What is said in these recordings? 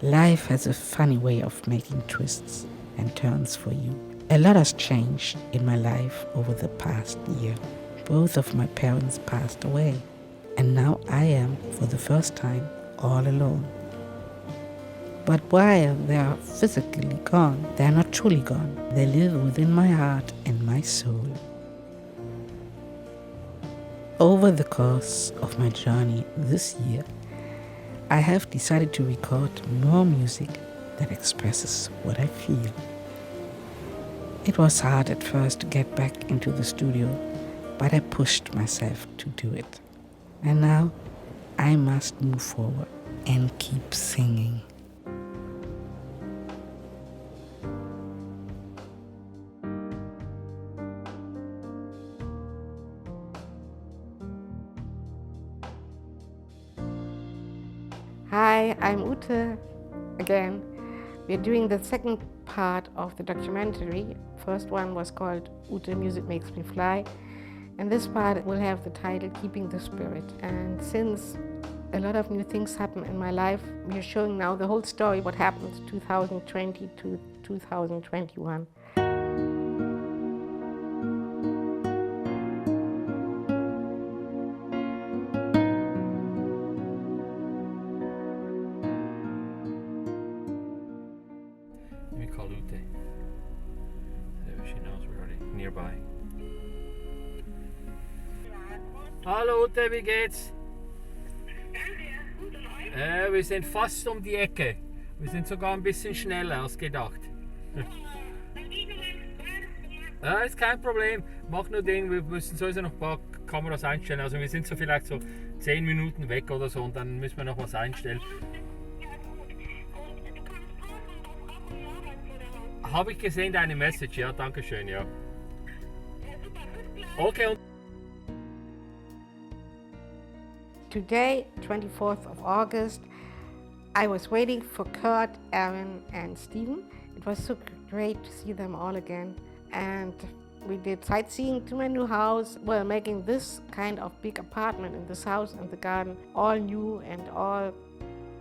Life has a funny way of making twists and turns for you. A lot has changed in my life over the past year. Both of my parents passed away, and now I am, for the first time, all alone. But while they are physically gone, they are not truly gone. They live within my heart and my soul. Over the course of my journey this year, I have decided to record more music that expresses what I feel. It was hard at first to get back into the studio, but I pushed myself to do it. And now I must move forward and keep singing. Hi, I'm Ute again. We're doing the second part of the documentary. First one was called Ute Music Makes Me Fly, and this part will have the title Keeping the Spirit. And since a lot of new things happen in my life, we're showing now the whole story, what happened 2020 to 2021. Let me call Ute. Maybe she knows we're already nearby. Hallo Ute, wie geht's? Wir sind fast um die Ecke. Wir sind sogar ein bisschen schneller als gedacht. Ja, ist kein Problem. Mach nur den, wir müssen sowieso noch ein paar Kameras einstellen. Also wir sind so vielleicht so 10 Minuten weg oder so und dann müssen wir noch was einstellen. Habe ich gesehen, deine Message, ja, danke schön, ja. Okay. Today, 24th of August, I was waiting for Kurt, Aaron, and Steven. It was so great to see them all again. And we did sightseeing to my new house. We're making this kind of big apartment in this house and the garden all new and all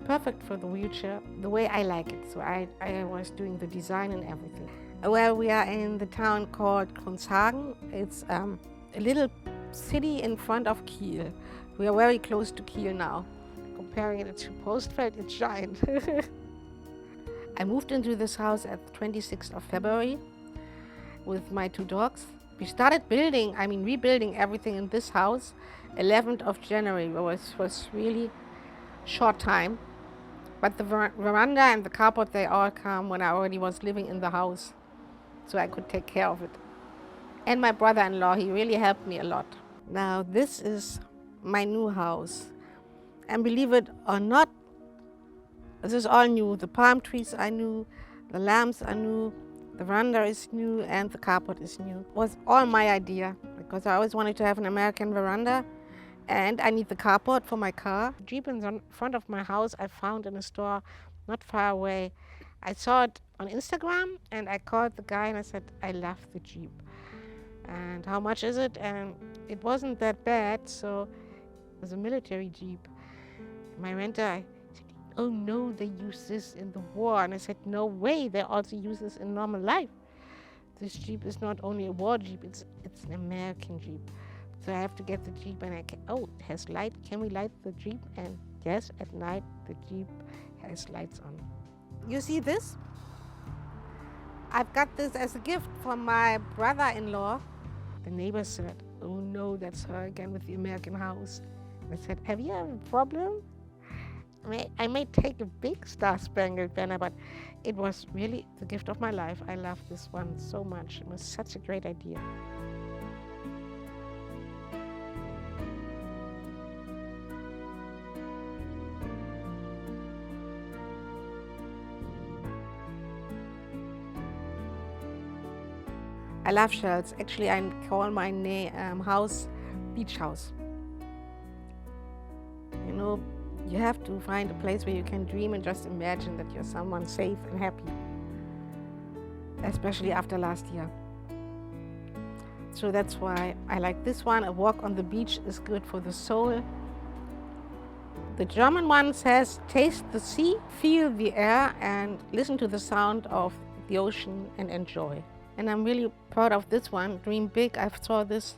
perfect for the wheelchair, the way I like it. So I was doing the design and everything. Well, we are in the town called Kronshagen. It's a little city in front of Kiel. We are very close to Kiel now. Comparing it to Postfeld, it's giant. I moved into this house at the 26th of February with my 2 dogs. We started rebuilding everything in this house 11th of January. It was really short time. But the veranda and the carport, they all come when I already was living in the house, so I could take care of it. And my brother-in-law, he really helped me a lot. Now this is my new house. And believe it or not, this is all new. The palm trees are new, the lamps are new, the veranda is new, and the carport is new. It was all my idea, because I always wanted to have an American veranda. And I need the carport for my car. The Jeep in front of my house I found in a store not far away. I saw it on Instagram and I called the guy and I said, I love the Jeep. And how much is it? And it wasn't that bad, so it was a military Jeep. My renter, I said, oh no, they use this in the war. And I said, no way, they also use this in normal life. This Jeep is not only a war Jeep, it's an American Jeep. So I have to get the Jeep and it has light. Can we light the Jeep? And yes, at night the Jeep has lights on. You see this? I've got this as a gift from my brother-in-law. The neighbor said, oh no, that's her again with the American house. And I said, have you a problem? I may take a big Star-Spangled Banner, but it was really the gift of my life. I love this one so much. It was such a great idea. I love shells. Actually, I call my house beach house. You know, you have to find a place where you can dream and just imagine that you're someone safe and happy. Especially after last year. So that's why I like this one. A walk on the beach is good for the soul. The German one says, taste the sea, feel the air, and listen to the sound of the ocean and enjoy. And I'm really proud of this one, Dream Big. I saw this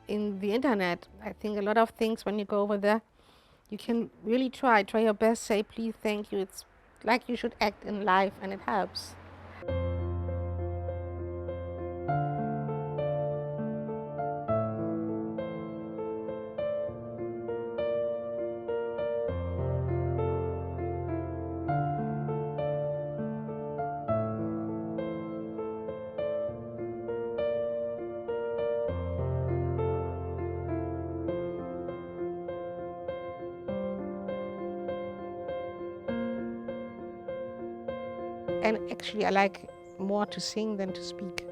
in the internet. I think a lot of things when you go over there, you can really try your best, say please, thank you. It's like you should act in life, and it helps. And actually, I like more to sing than to speak,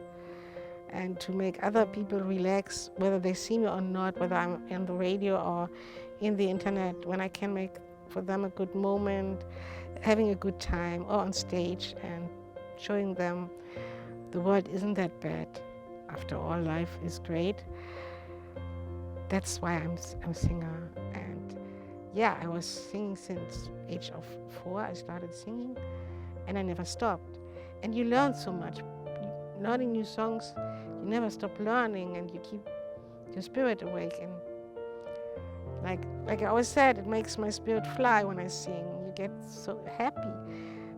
and to make other people relax, whether they see me or not, whether I'm on the radio or in the internet, when I can make for them a good moment, having a good time, or on stage, and showing them the world isn't that bad. After all, life is great. That's why I'm a singer. And yeah, I was singing since age of 4. I started singing, and I never stopped. And you learn so much. Learning new songs, you never stop learning, and you keep your spirit awake. And like I always said, it makes my spirit fly when I sing. You get so happy.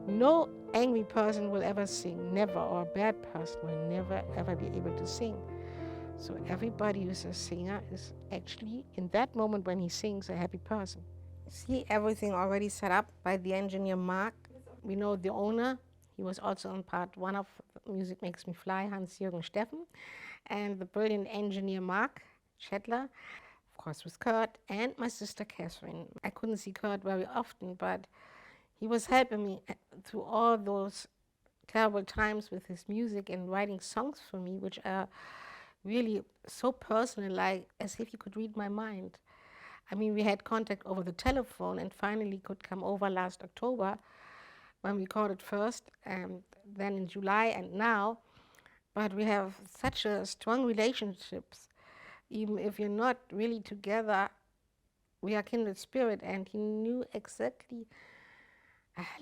No angry person will ever sing, never, or a bad person will never ever be able to sing. So everybody who's a singer is actually, in that moment when he sings, a happy person. See everything already set up by the engineer Mark. We know the owner. He was also on part 1 of Music Makes Me Fly, Hans-Jürgen Steffen, and the brilliant engineer Mark Schettler, of course with Kurt, and my sister Catherine. I couldn't see Kurt very often, but he was helping me through all those terrible times with his music and writing songs for me, which are really so personal, like as if he could read my mind. I mean, we had contact over the telephone and finally could come over last October when we recorded first, and then in July and now. But we have such a strong relationships. Even if you're not really together, we are kindred spirit, and he knew exactly,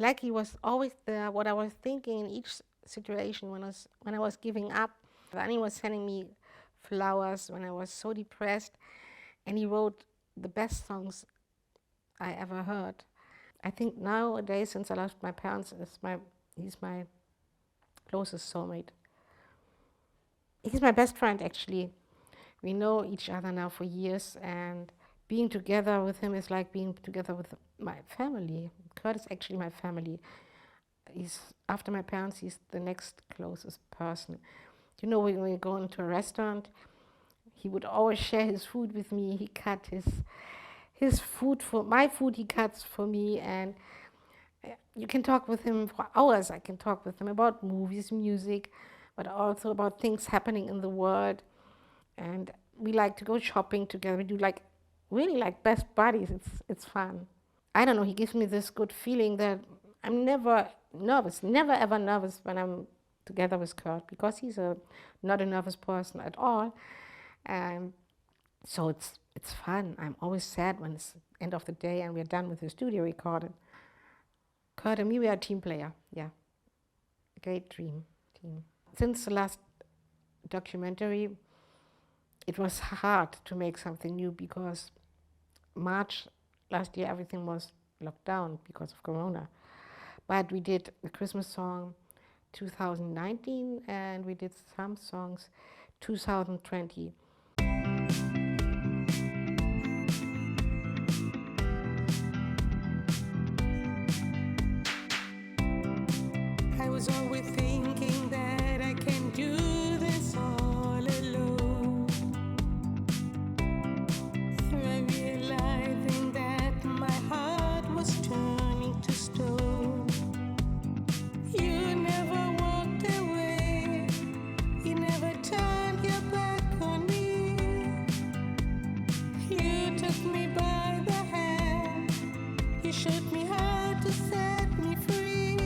like he was always there, what I was thinking in each situation when I was giving up. Then he was sending me flowers when I was so depressed, and he wrote the best songs I ever heard. I think nowadays, since I lost my parents, he's my closest soulmate. He's my best friend, actually. We know each other now for years, and being together with him is like being together with my family. Kurt is actually my family. After my parents, he's the next closest person. You know, when we go into a restaurant, he would always share his food with me. He cut his food for my food, he cuts for me, and you can talk with him for hours. I can talk with him about movies, music, but also about things happening in the world. And we like to go shopping together. We do really like best buddies. It's fun. I don't know, he gives me this good feeling that I'm never nervous, never ever nervous when I'm together with Kurt, because he's not a nervous person at all. So it's fun. I'm always sad when it's end of the day and we're done with the studio recording. Kurt and me, we are a team player. Yeah, a great dream team. Since the last documentary, it was hard to make something new, because March last year everything was locked down because of Corona. But we did the Christmas song 2019, and we did some songs 2020. I was always thinking that I can do this all alone. I realizing that my heart was turning to stone. You never walked away. You never turned your back on me. You took me by the hand. You showed me how to set me free.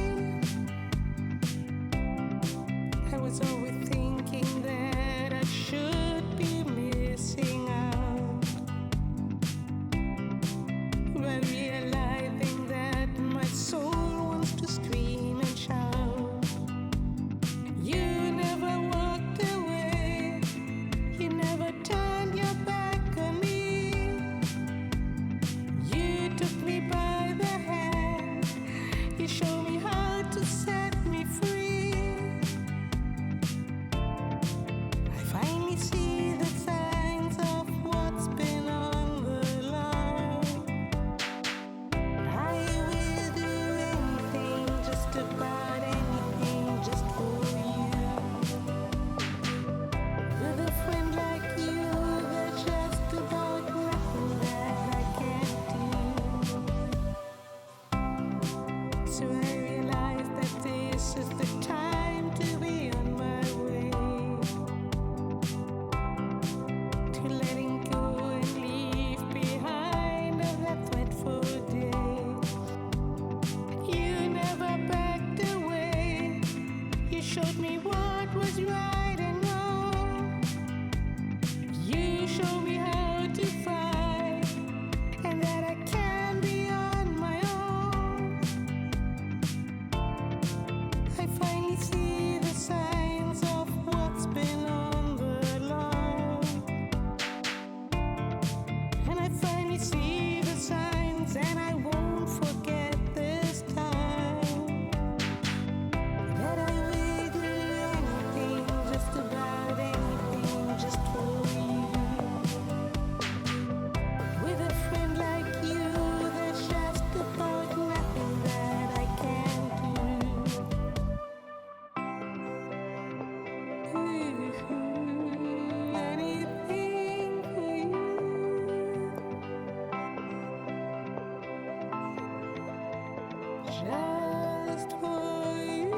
You show me how to set me free. I finally see the signs of what's been on the line. I will do anything, just about anything, just for you. With a friend like you, there's just about nothing that I can't do. So I realize that this is the time to be on my way, to letting go and leave behind all that dreadful day. You never backed away. You showed me what was right and wrong. You showed me how to fight, and that I can be on my own. I finally see the signs of what's been on the line. And I finally see the signs, and I won't forget this time that I will do anything, just about anything, just for you. With a friend like you, there's just about nothing that I can't do. Anything for you. Just for you.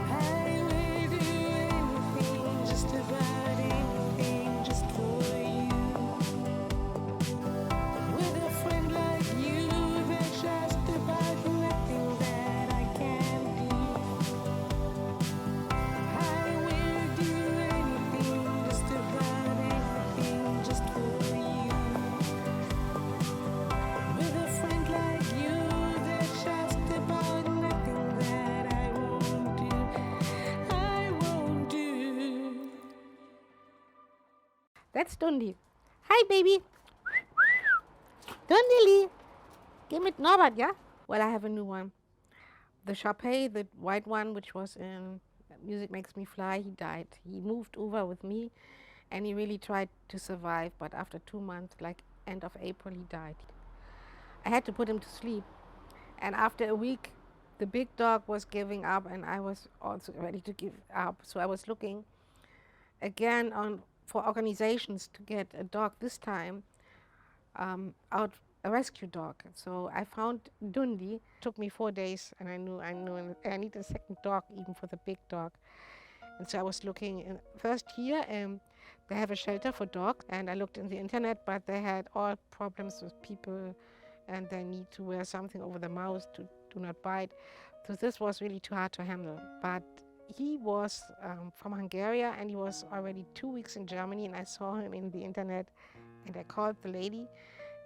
I will do anything, just about anything, just for you. With a friend like you, there's just about nothing that I can't do. I will do anything, just about anything, just for you. With a friend like you, there's just about nothing that I won't do. I won't do. That's Dundi. Hi, baby. Dundily. Geh mit Norbert, ja? Well, I have a new one. The Sharpay, the white one, which was in Music Makes Me Fly, he died. He moved over with me, and he really tried to survive, but after 2 months, like end of April, he died. I had to put him to sleep, and after a week, the big dog was giving up, and I was also ready to give up. So I was looking again for organizations to get a dog this time, out a rescue dog. So I found Dundi. Took me 4 days, and I knew and I need a second dog even for the big dog. And so I was looking first here. They have a shelter for dogs, and I looked in the internet, but they had all problems with people, and they need to wear something over the mouth to do not bite. So this was really too hard to handle. But he was from Hungary, and he was already 2 weeks in Germany, and I saw him in the internet, and I called the lady,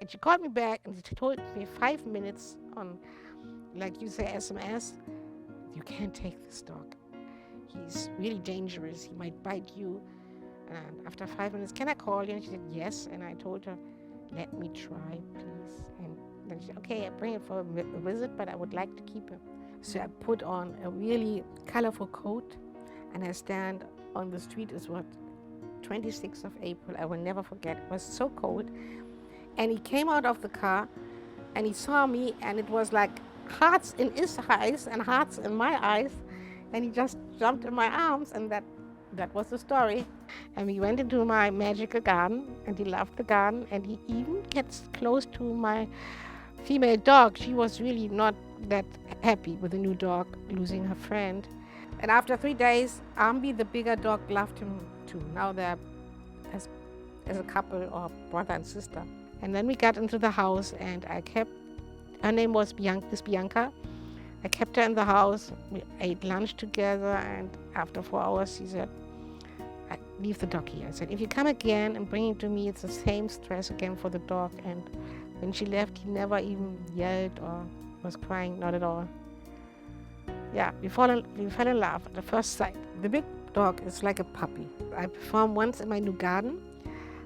and she called me back, and she told me 5 minutes on, like you say, SMS, you can't take this dog. He's really dangerous. He might bite you. And after 5 minutes, can I call you? And she said, yes. And I told her, let me try, please. And then she said, okay, I bring him for a visit, but I would like to keep him. So I put on a really colorful coat, and I stand on the street. It was 26th of April. I will never forget. It was so cold. And he came out of the car, and he saw me, and it was like hearts in his eyes and hearts in my eyes. And he just jumped in my arms, and that was the story. And we went into my magical garden, and he loved the garden, and he even gets close to my female dog. She was really not that happy with the new dog losing her friend. And after 3 days, Ambi, the bigger dog, loved him too. Now they're as a couple, or brother and sister. And then we got into the house, and her name was Bianca. I kept her in the house. We ate lunch together, and after 4 hours, she said, leave the dog here. I said, if you come again and bring him to me, it's the same stress again for the dog. And when she left, he never even yelled or was crying, not at all. Yeah, we fell in love at the first sight. The big dog is like a puppy. I performed once in my new garden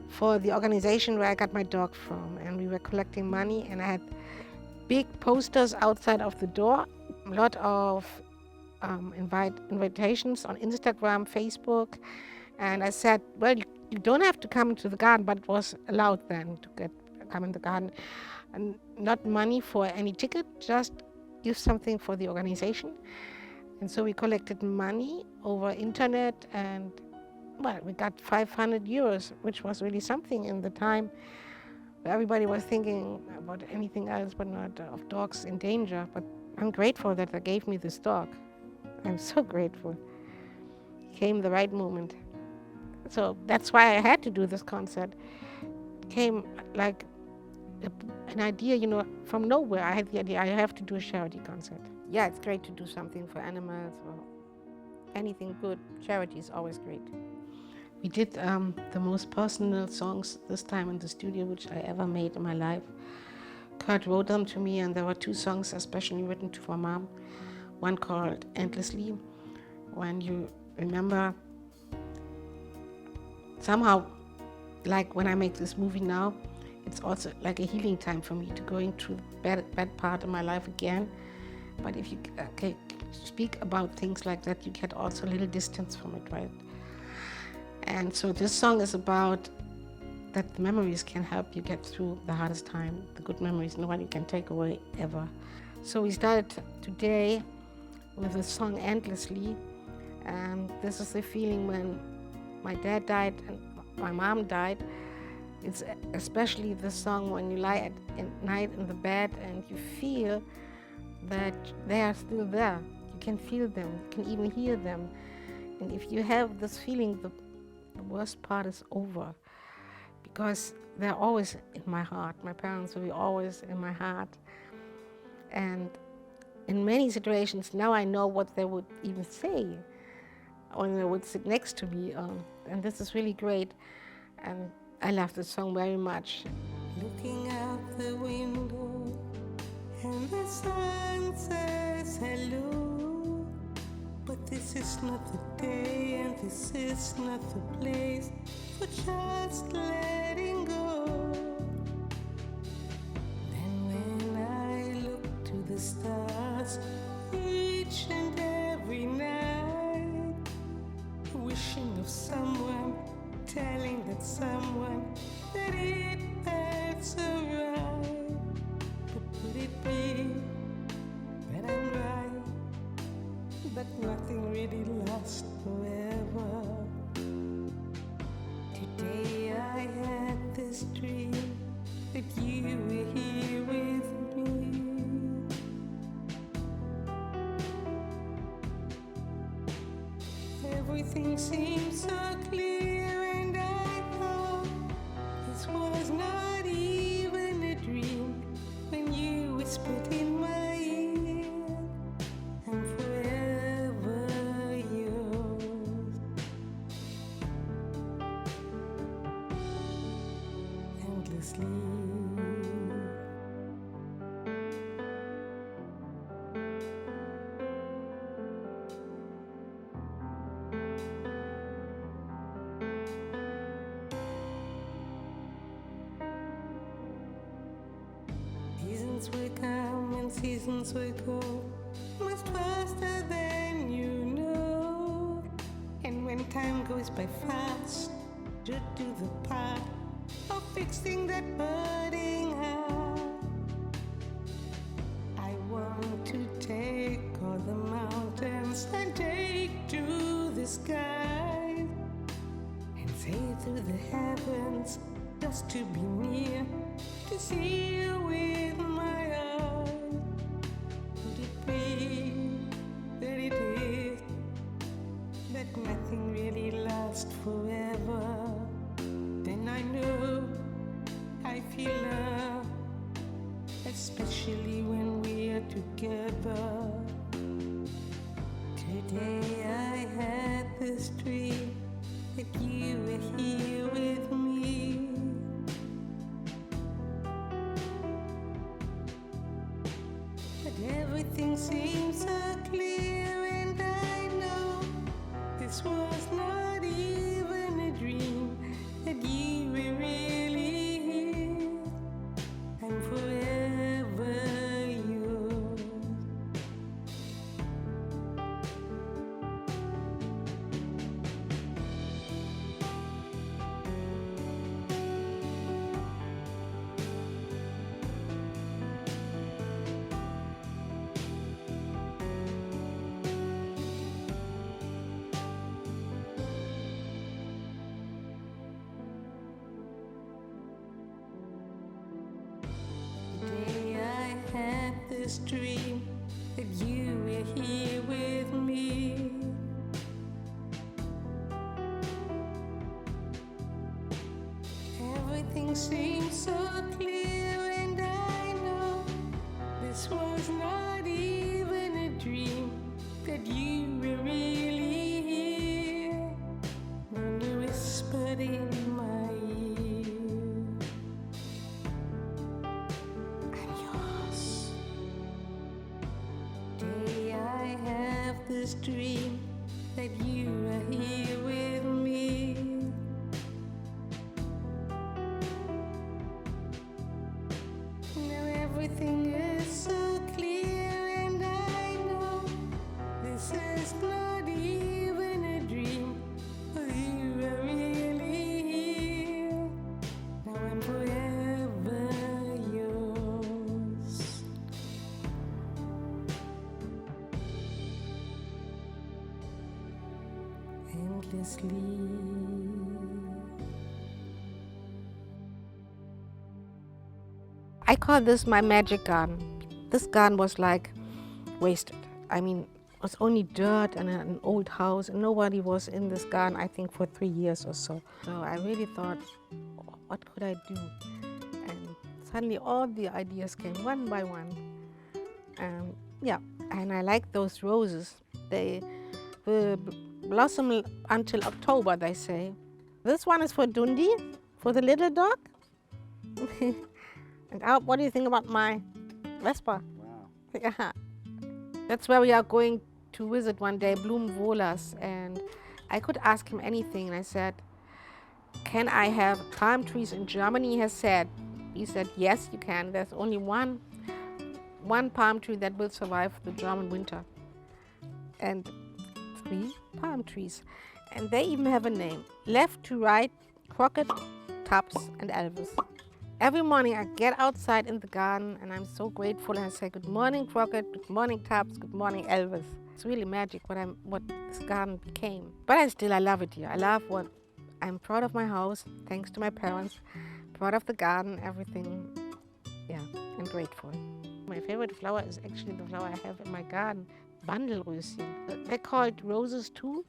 for the organization where I got my dog from, and we were collecting money, and I had big posters outside of the door, a lot of invitations on Instagram, Facebook, and I said, well, you don't have to come to the garden, but it was allowed then to come in the garden, and not money for any ticket, just give something for the organization. And so we collected money over internet, and well, we got 500 euros, which was really something in the time where everybody was thinking about anything else but not of dogs in danger. But I'm grateful that they gave me this dog. I'm so grateful. It came the right moment. So that's why I had to do this concert. It came like an idea, from nowhere. I had the idea I have to do a charity concert. Yeah, it's great to do something for animals or anything good. Charity is always great. We did the most personal songs this time in the studio which I ever made in my life. Kurt wrote them to me, and there were 2 songs especially written for Mom. One called Endlessly, when you remember somehow, like when I make this movie now, it's also like a healing time for me to going through the bad part of my life again. But if you speak about things like that, you get also a little distance from it, right? And so this song is about that the memories can help you get through the hardest time. The good memories, nobody can take away ever. So we started today with the song Endlessly. And this is the feeling when my dad died and my mom died. It's especially the song when you lie at night in the bed and you feel that they are still there. You can feel them, you can even hear them. And if you have this feeling, the worst part is over, because they're always in my heart. My parents will be always in my heart. And in many situations, now I know what they would even say when they would sit next to me. And this is really great. And I love this song very much. Looking out the window and the sun says hello, but this is not the day and this is not the place for just letting go. Then when I look to the stars each and every night, wishing of someone, telling that someone that it felt so right. But could it be that I'm right, that nothing really lasts forever? Today I had this dream that you were here with me. Everything seems so clear, and I thought this was not even a dream when you whispered in my ear, I'm forever yours. Endlessly. Seasons will come and seasons will go, much faster than you know. And when time goes by fast, to do the part of fixing that burning heart. I want to take all the mountains and take to the sky, and sail through the heavens just to be near, to see you with my eyes. Could it be that it is, that nothing really lasts forever? Then I know I feel love, especially when we are together. Today I had this dream that you were here with me. But everything seems so clear, and I know this was not even a dream, that you were really here. I'm forever this dream that you were here with me. Everything seems so clear, and I know this was not even a dream, that you were really here, and you whispered in my ear. I'm yours. Today I have this dream that you are here with me. Now everything is so clear, and I know this is not even a dream, but you are really here. Now I'm forever yours. Endlessly. I call this my magic garden. This garden was like wasted. I mean, it was only dirt and an old house, and nobody was in this garden, I think, for 3 years or so. So I really thought, what could I do? And suddenly all the ideas came one by one. And I like those roses. They will blossom until October, they say. This one is for Dundee, for the little dog. And Alp, what do you think about my Vespa? Wow. Yeah. That's where we are going to visit one day, Blumenwohlers. And I could ask him anything. And I said, can I have palm trees in Germany? He said, yes, you can. There's only one palm tree that will survive the German winter. And 3 palm trees. And they even have a name. Left to right, Crockett, Tubbs, and Elvis. Every morning I get outside in the garden and I'm so grateful, and I say, good morning, Crockett, good morning, Tubbs, good morning, Elvis. It's really magic what this garden became. But I love it here. I'm proud of my house, thanks to my parents, proud of the garden, everything. Yeah, I'm grateful. My favorite flower is actually the flower I have in my garden, Wandelröschen. They're called roses too,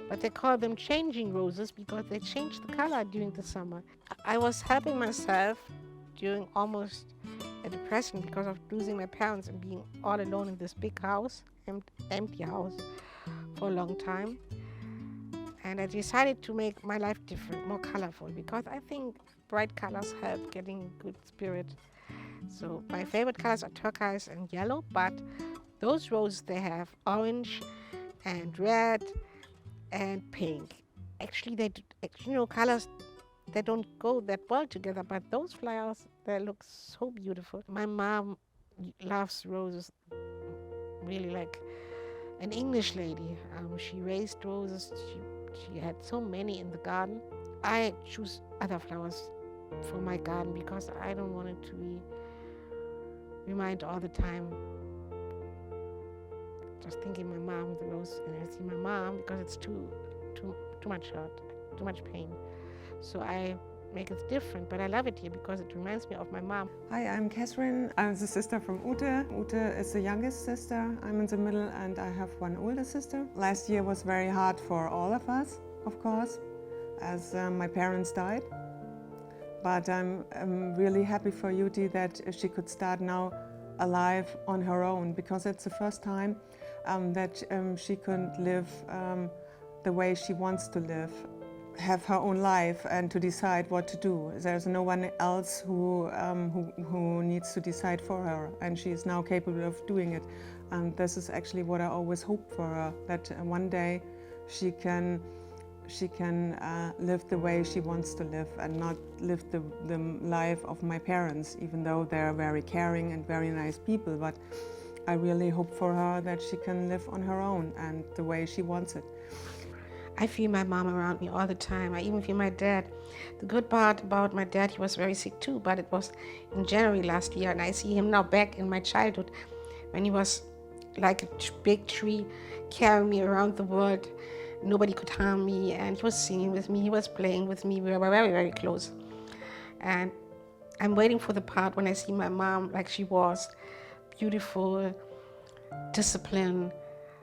but they call them changing roses because they change the color during the summer. I was helping myself during almost a depression because of losing my parents and being all alone in this big house, empty house, for a long time. And I decided to make my life different, more colorful, because I think bright colors help getting good spirit. So my favorite colors are turquoise and yellow, but those roses, they have orange and red and pink. Actually, colors, they don't go that well together, but those flowers, they look so beautiful. My mom loves roses, really like an English lady. She raised roses. She had so many in the garden. I choose other flowers for my garden because I don't want it to remind all the time just thinking my mom, the rose, and I see my mom because it's too much hurt, too much pain. So I make it different, but I love it here because it reminds me of my mom. Hi, I'm Catherine. I'm the sister from Ute. Ute is the youngest sister. I'm in the middle and I have one older sister. Last year was very hard for all of us, of course, as my parents died. But I'm really happy for Ute that she could start now alive on her own, because it's the first time that she could live the way she wants to live, have her own life and to decide what to do. There's no one else who needs to decide for her, and she is now capable of doing it. And this is actually what I always hope for her, that one day she can live the way she wants to live and not live the life of my parents, even though they're very caring and very nice people. But I really hope for her that she can live on her own and the way she wants it. I feel my mom around me all the time. I even feel my dad. The good part about my dad, he was very sick too, but it was in January last year, and I see him now back in my childhood when he was like a big tree carrying me around the world. Nobody could harm me, and he was singing with me, he was playing with me. We were very, very close. And I'm waiting for the part when I see my mom like she was, beautiful, disciplined,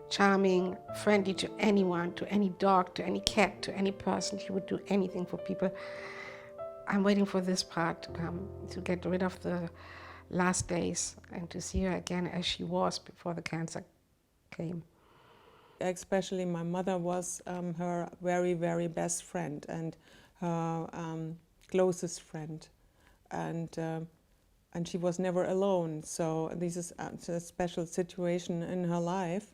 charming, friendly to anyone, to any dog, to any cat, to any person. She would do anything for people. I'm waiting for this part to come, to get rid of the last days and to see her again as she was before the cancer came. Especially my mother was her very, very best friend and her closest friend. And she was never alone. So this is a special situation in her life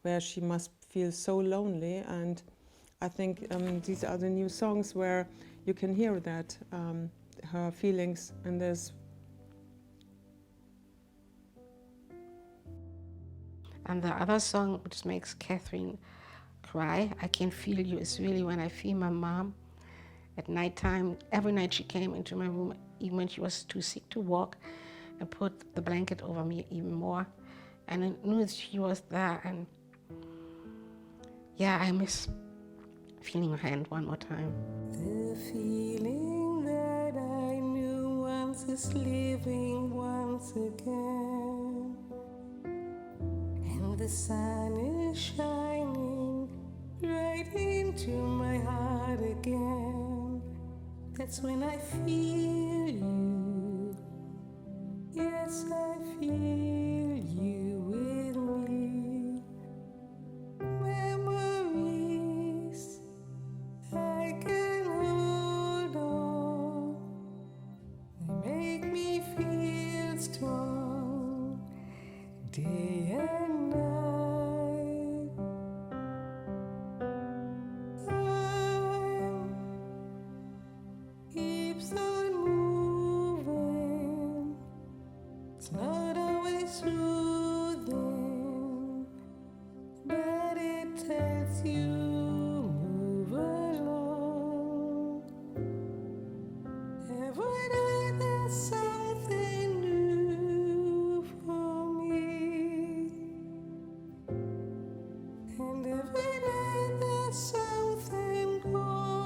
where she must feel so lonely. And I think these are the new songs where you can hear that, her feelings in this. And the other song which makes Catherine cry, I Can Feel You, is really when I feel my mom at nighttime. Every night she came into my room, even when she was too sick to walk, and put the blanket over me even more. And I knew she was there. And yeah, I miss feeling her hand one more time. The feeling that I knew once is living once again, and the sun is shining right into my heart again. That's when I feel you. Yes, I feel you with me. Memories I can hold on. They make me feel strong day and night. Time keeps on moving. It's not always soothing, but it tells you move along. Every day there's something new for me, and every day there's something gone.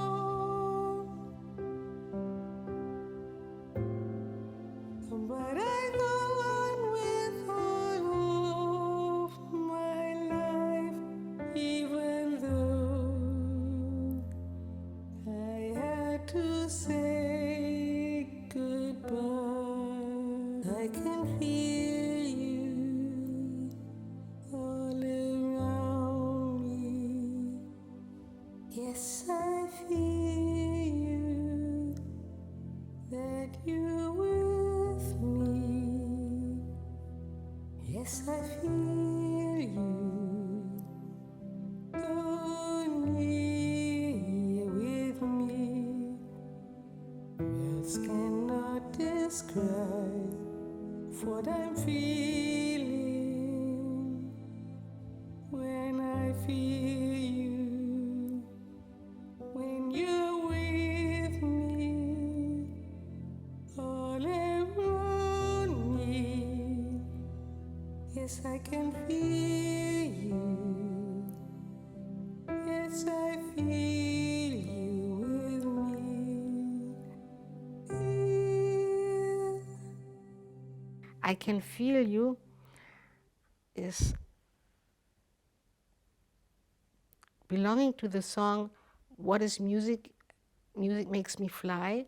But I go on with all of my life, even though I had to say goodbye. I can feel you all around me. Yes, I feel you, that you're with me. Yes, I feel you, only with me. Words cannot describe what I'm feeling when I feel you, when you're with me, all around me. Yes, I can feel you. Yes, I feel you with me. I Can Feel You is belonging to the song What is Music? Music Makes Me Fly.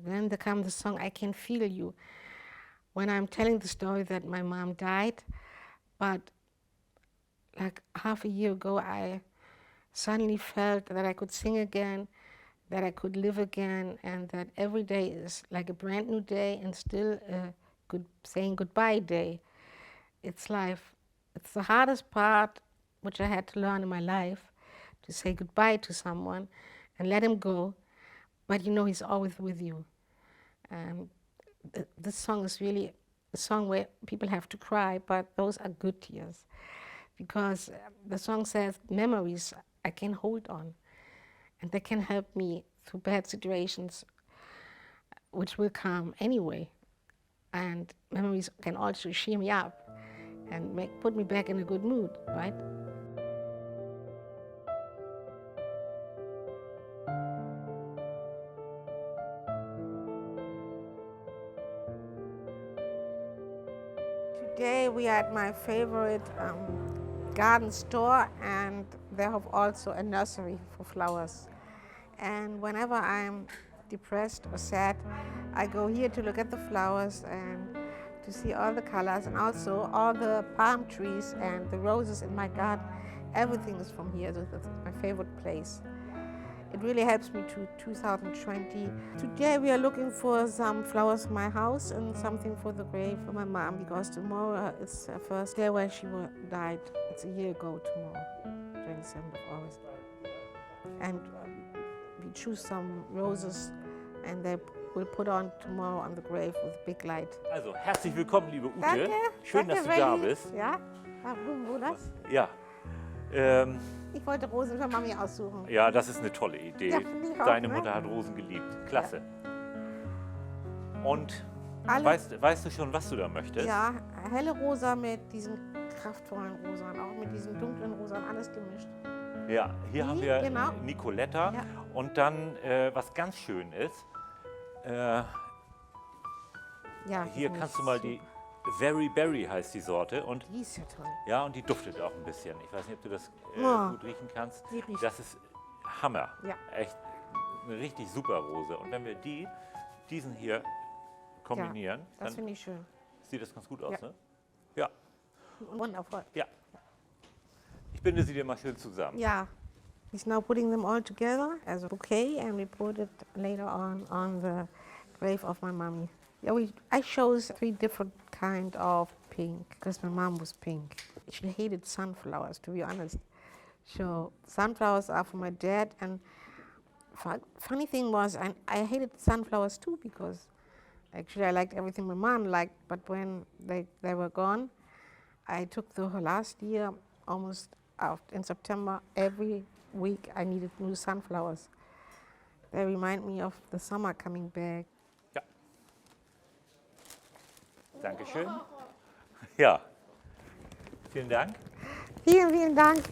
Then there comes the song I Can Feel You, when I'm telling the story that my mom died, but like half a year ago I suddenly felt that I could sing again, that I could live again, and that every day is like a brand new day and still a saying goodbye day. It's life. It's the hardest part which I had to learn in my life, to say goodbye to someone and let him go, but you know he's always with you. And this song is really a song where people have to cry, but those are good tears, because the song says memories I can hold on, and they can help me through bad situations which will come anyway. And memories can also cheer me up and put me back in a good mood, right? Today we are at my favorite garden store, and they have also a nursery for flowers. And whenever I'm depressed or sad, I go here to look at the flowers and to see all the colors, and also all the palm trees and the roses in my garden. Everything is from here. This is my favorite place. It really helps me to 2020. Today we are looking for some flowers for my house and something for the grave for my mom, because tomorrow is her first day where she died. It's a year ago tomorrow, 27th of August. And we choose some roses and they will put on tomorrow on the grave with a big light. Also, herzlich willkommen, liebe Ute. Danke. Schön, Danke, dass du da Wendy. bist. Ja, wo das? Ja. Ich wollte Rosen für Mami aussuchen. Ja, das ist eine tolle Idee. Ja, finde ich auch, Deine ne? Mutter hat Rosen geliebt. Klasse. Und Alle- weißt du schon, was du da möchtest? Ja, helle Rosa mit diesen kraftvollen Rosa, auch mit diesen dunklen Rosa, alles gemischt. Ja, hier haben wir genau. Nicoletta. Ja. Und dann, was ganz schön ist, Ja, hier die kannst du ist mal super. die Very Berry heißt die Sorte. Und Die ist ja toll. ja, und die duftet auch ein bisschen. Ich weiß nicht, ob du das Ja. gut riechen kannst. Die riecht. Das ist Hammer. Ja. Echt eine richtig super Rose. Und wenn wir diesen hier kombinieren, Das dann finde ich schön. sieht das ganz gut aus, Ja. ne? Ja. Wundervoll. Ja. Ich binde sie dir mal schön zusammen. Yeah, he's now putting them all together as a bouquet, and we put it later on the grave of my mommy. Yeah, I chose 3 different kind of pink because my mom was pink. She hated sunflowers, to be honest. So sunflowers are for my dad, and funny thing was I hated sunflowers too, because actually I liked everything my mom liked, but when they were gone, I took the last year almost out in September. Every week I needed new sunflowers. They remind me of the summer coming back. Ja. Dankeschön. Ja. Vielen Dank. Vielen, vielen Dank.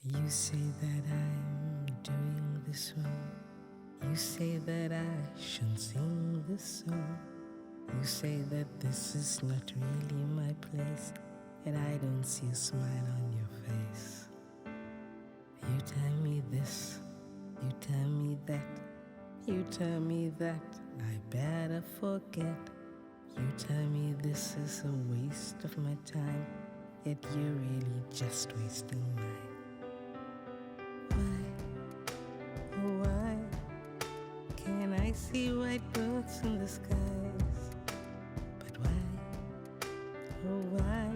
You say that I'm doing this wrong. You say that I shouldn't sing this song. You say that this is not really my place, and I don't see a smile on your face. You tell me this, you tell me that, you tell me that I better forget. You tell me this is a waste of my time, yet you're really just wasting mine. Why, oh why, can I see white birds in the skies? But why, oh why,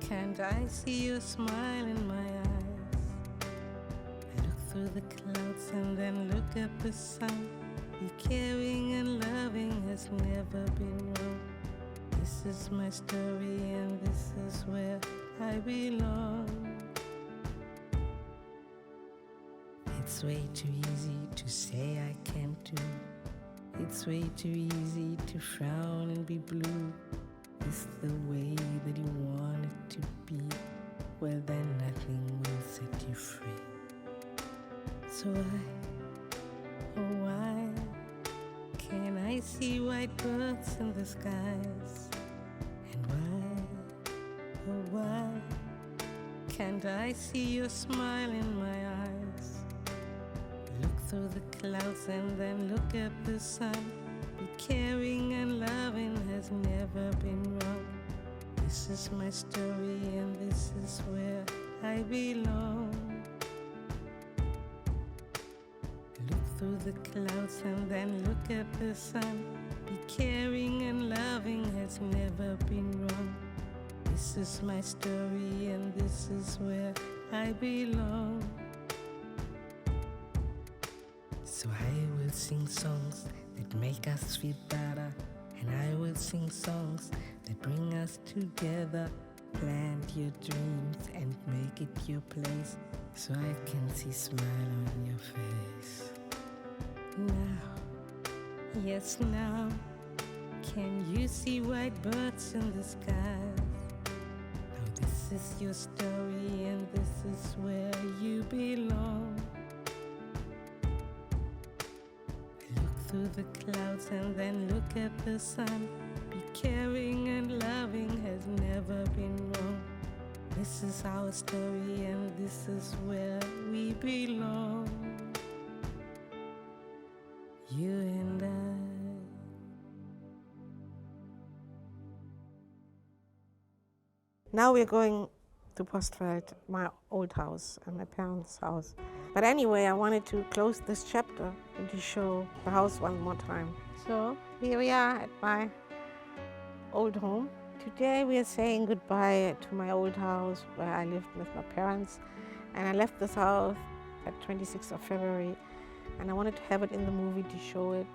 can't I see your smile in my eyes? I look through the clouds and then look at the sun. Be caring and loving has never been wrong. This is my story and this is where I belong. It's way too easy to say I can't do. It's way too easy to frown and be blue. Is the way that you want it to be? Well, then nothing will set you free. So why can I see white birds in the skies? And why can't I see your smile in my eyes? Look through the clouds and then look at the sun. Be caring and loving has never been wrong. This is my story and this is where I belong. Look through the clouds and then look at the sun. Be caring and loving has never been wrong. This is my story and this is where I belong. So I will sing songs that make us feel better, and I will sing songs that bring us together. Plant your dreams and make it your place, so I can see smile on your face. Now, yes now, can you see white birds in the skies? Now this is your story and this is where you belong. Look through the clouds and then look at the sun. Be caring and loving has This is our story and this is where we belong. You and I. Now we're going to Postfeld, my old house and my parents' house. But anyway, I wanted to close this chapter and to show the house one more time. So here we are at my old home. Today we are saying goodbye to my old house where I lived with my parents. And I left this house at 26th of February. And I wanted to have it in the movie to show it,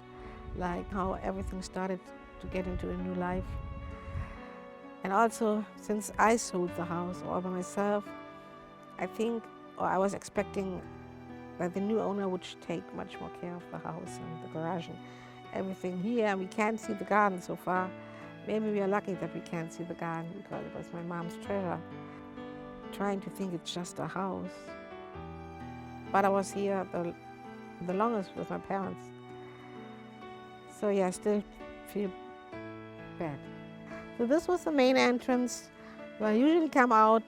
like how everything started to get into a new life. And also, since I sold the house all by myself, I think, or I was expecting that the new owner would take much more care of the house and the garage and everything here. We can't see the garden so far. Maybe we are lucky that we can't see the garden because it was my mom's treasure. Trying to think it's just a house. But I was here the longest with my parents. So yeah, I still feel bad. So this was the main entrance where I usually come out,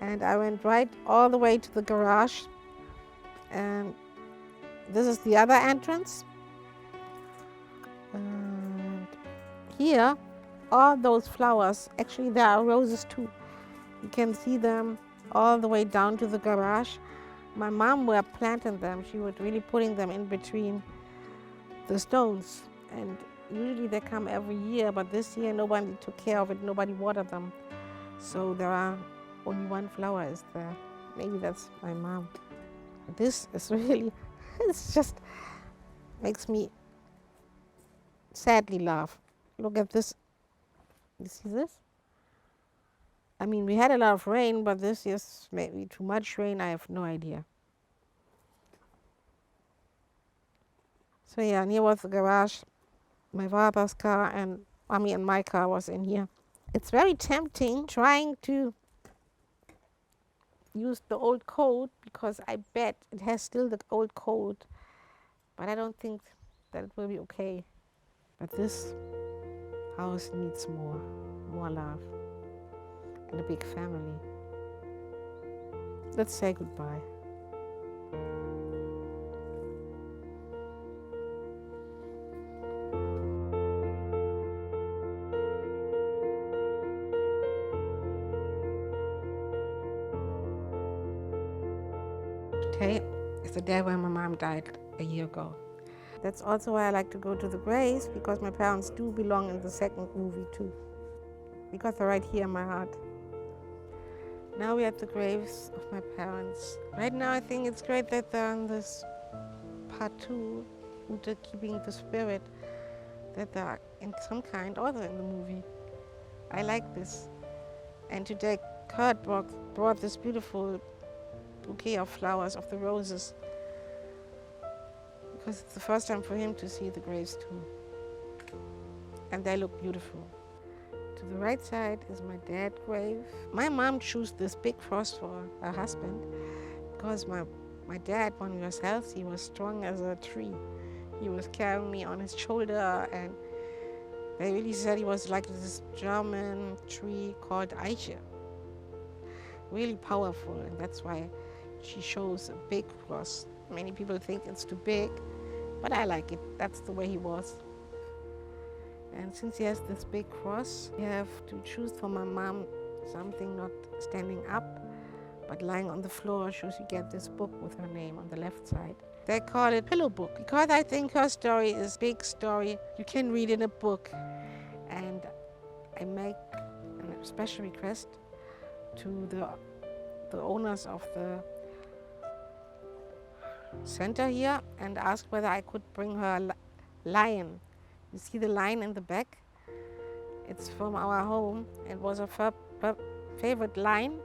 and I went right all the way to the garage. And this is the other entrance. And here, all those flowers, actually there are roses too. You can see them all the way down to the garage. My mom were planting them. She was really putting them in between the stones. And usually they come every year, but this year nobody took care of it, nobody watered them. So there are only one flower is there. Maybe that's my mom. This is really, it's just makes me sadly laugh. Look at this. You see this? I mean, we had a lot of rain, but this is maybe too much rain. I have no idea. So yeah, and here was the garage. My father's car and my car was in here. It's very tempting trying to use the old code because I bet it has still the old code, but I don't think that it will be okay. But this house needs more love and a big family. Let's say goodbye. Today is the day when my mom died a year ago. That's also why I like to go to the graves, because my parents do belong in the second movie too. Because they're right here in my heart. Now we're at the graves of my parents. Right now I think it's great that they're on this part 2, UTE keeping the spirit, that they're in some kind other in the movie. I like this. And today Kurt brought this beautiful bouquet of flowers, of the roses, because it's the first time for him to see the graves too. And they look beautiful. To the right side is my dad's grave. My mom chose this big cross for her husband because my dad, when he was healthy, was strong as a tree. He was carrying me on his shoulder, and they really said he was like this German tree called Eiche. Really powerful, and that's why she shows a big cross. Many people think it's too big, but I like it. That's the way he was. And since he has this big cross, we have to choose for my mom something not standing up, but lying on the floor, so she get this book with her name on the left side. They call it pillow book because I think her story is a big story you can read in a book. And I make a special request to the owners of the center here and ask whether I could bring her a lion. You see the lion in the back? It's from our home. It was her favorite lion,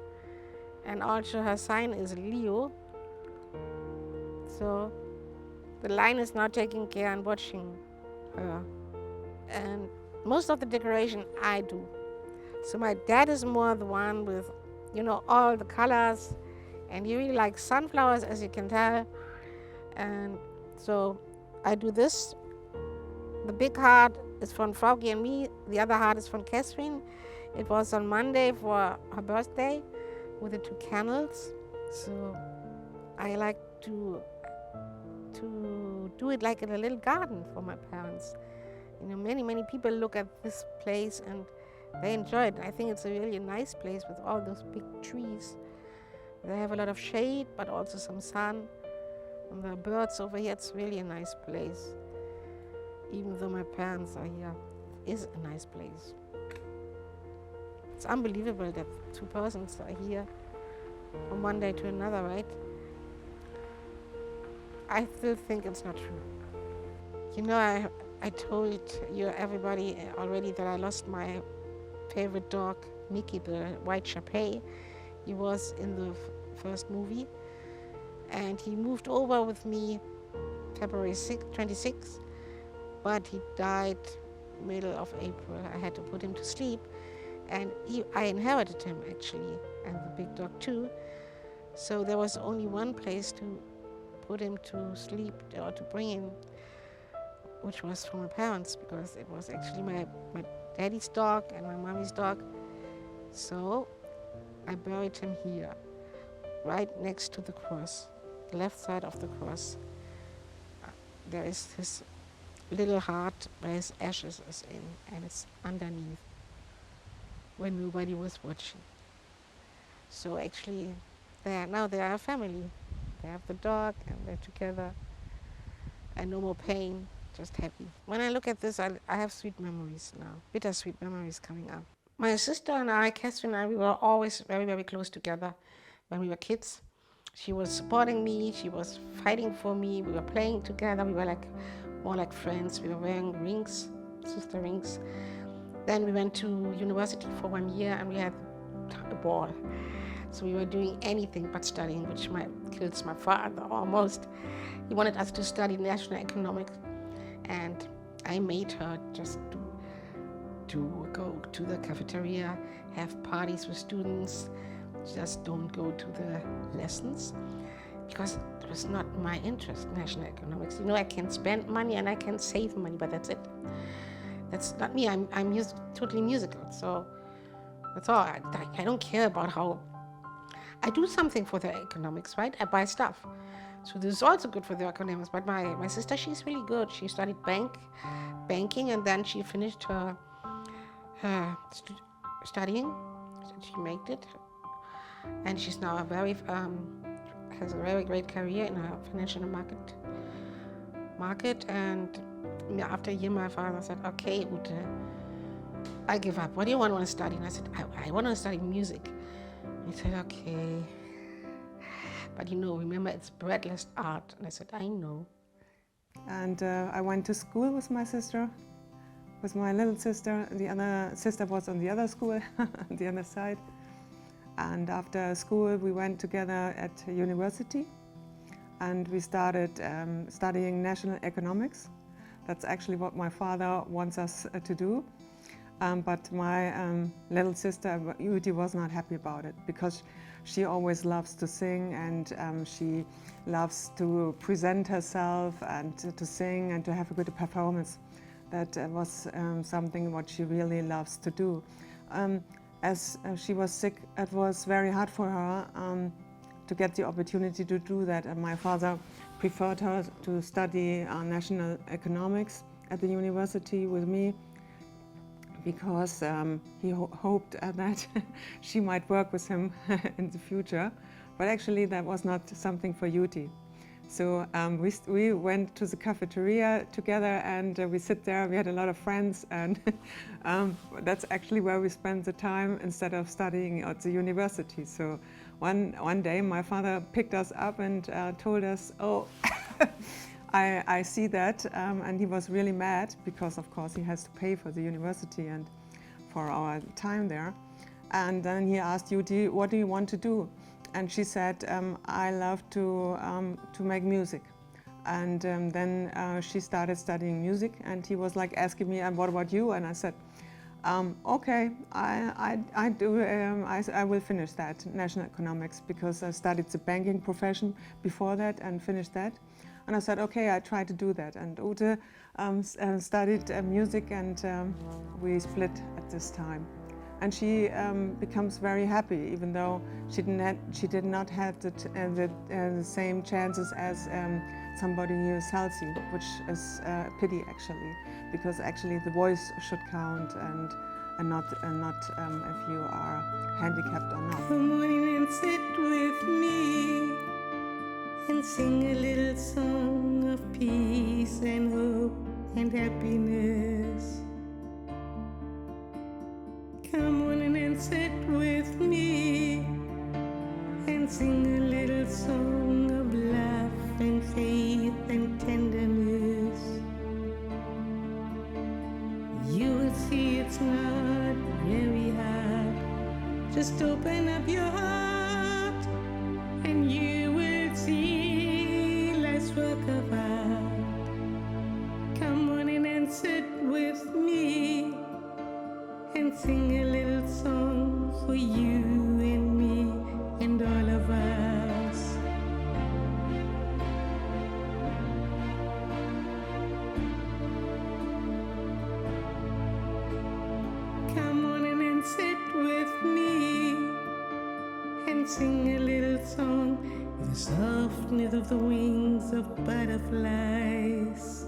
and also her sign is Leo. So the lion is now taking care and watching her. And most of the decoration I do. So my dad is more the one with, all the colors, and he really likes sunflowers, as you can tell. And so I do this. The big heart is from Frauke and me. The other heart is from Catherine. It was on Monday for her birthday. with the two canals. So I like to do it like in a little garden for my parents. You know, many people look at this place and they enjoy it. I think it's a really nice place with all those big trees. They have a lot of shade, but also some sun. And the birds over here, it's really a nice place. Even though my parents are here, it is a nice place. It's unbelievable that two persons are here from one day to another, right? I still think it's not true. You know, I told you everybody already that I lost my favorite dog, Mickey, the white Shapey. He was in the first movie, and he moved over with me February 26th, but he died middle of April. I had to put him to sleep, and I inherited him actually, and the big dog too. So there was only one place to put him to sleep or to bring him, which was for my parents, because it was actually my daddy's dog and my mommy's dog. So I buried him here, right next to the cross, the left side of the cross. There is this little heart where his ashes is in, and it's underneath when nobody was watching. So actually, they are a family. They have the dog and they're together, and no more pain, just happy. When I look at this, I have sweet memories now, bittersweet memories coming up. My sister and I, Catherine and I, we were always very, very close together when we were kids. She was supporting me, she was fighting for me, we were playing together, we were more like friends. We were wearing rings, sister rings. Then we went to university for 1 year and we had a ball. So we were doing anything but studying, which kills my father almost. He wanted us to study national economics, and I made her just to go to the cafeteria, have parties with students, just don't go to the lessons, because it was not my interest, national economics. You know, I can spend money and I can save money, but that's it. That's not me. I'm totally musical, so that's all. I don't care about how. I do something for the economics, right? I buy stuff. So this is also good for the economics. But my sister, she's really good. She studied banking, and then she finished her studying. She made it, and she's now has a very great career in her financial market. And after a year, my father said, "Okay, Ute, I give up. What do you want to study?" And I said, I want to study music. He said, "Okay. But remember, it's breadless art." And I said, "I know." And I went to school with my sister, with my little sister. The other sister was on the other school, on the other side. And after school, we went together at university, and we started studying national economics. That's actually what my father wants us to do. But my little sister, UTE, was not happy about it, because she always loves to sing, and she loves to present herself and to sing and to have a good performance. That was something what she really loves to do. As she was sick, it was very hard for her to get the opportunity to do that, and my father preferred her to study national economics at the university with me, because he hoped that she might work with him in the future. But actually that was not something for UTE. So we went to the cafeteria together, and we sit there. We had a lot of friends, and that's actually where we spent the time instead of studying at the university. So one day my father picked us up and told us, "Oh, I see that," and he was really mad, because of course he has to pay for the university and for our time there. And then he asked UTE, "What do you want to do?" And she said, "I love to make music." And then she started studying music, and he was like asking me, "And what about you?" And I said, "Okay, I will finish that, national economics, because I studied the banking profession before that and finished that." And I said, "Okay, I try to do that." And Ute studied music, and we split at this time. and she becomes very happy, even though she did not have the same chances as somebody who is healthy, which is a pity actually, because actually the voice should count and not if you are handicapped or not. Come on in and sit with me and sing a little song of peace and hope and happiness. Come on in and sit with me and sing a little song of love and faith and tenderness. You will see it's not very hard. Just open up your heart and you will see life's work of art. Come on in and sit with me and sing a little song for you and me and all of us. Come on in and sit with me and sing a little song with the softness of the wings of butterflies.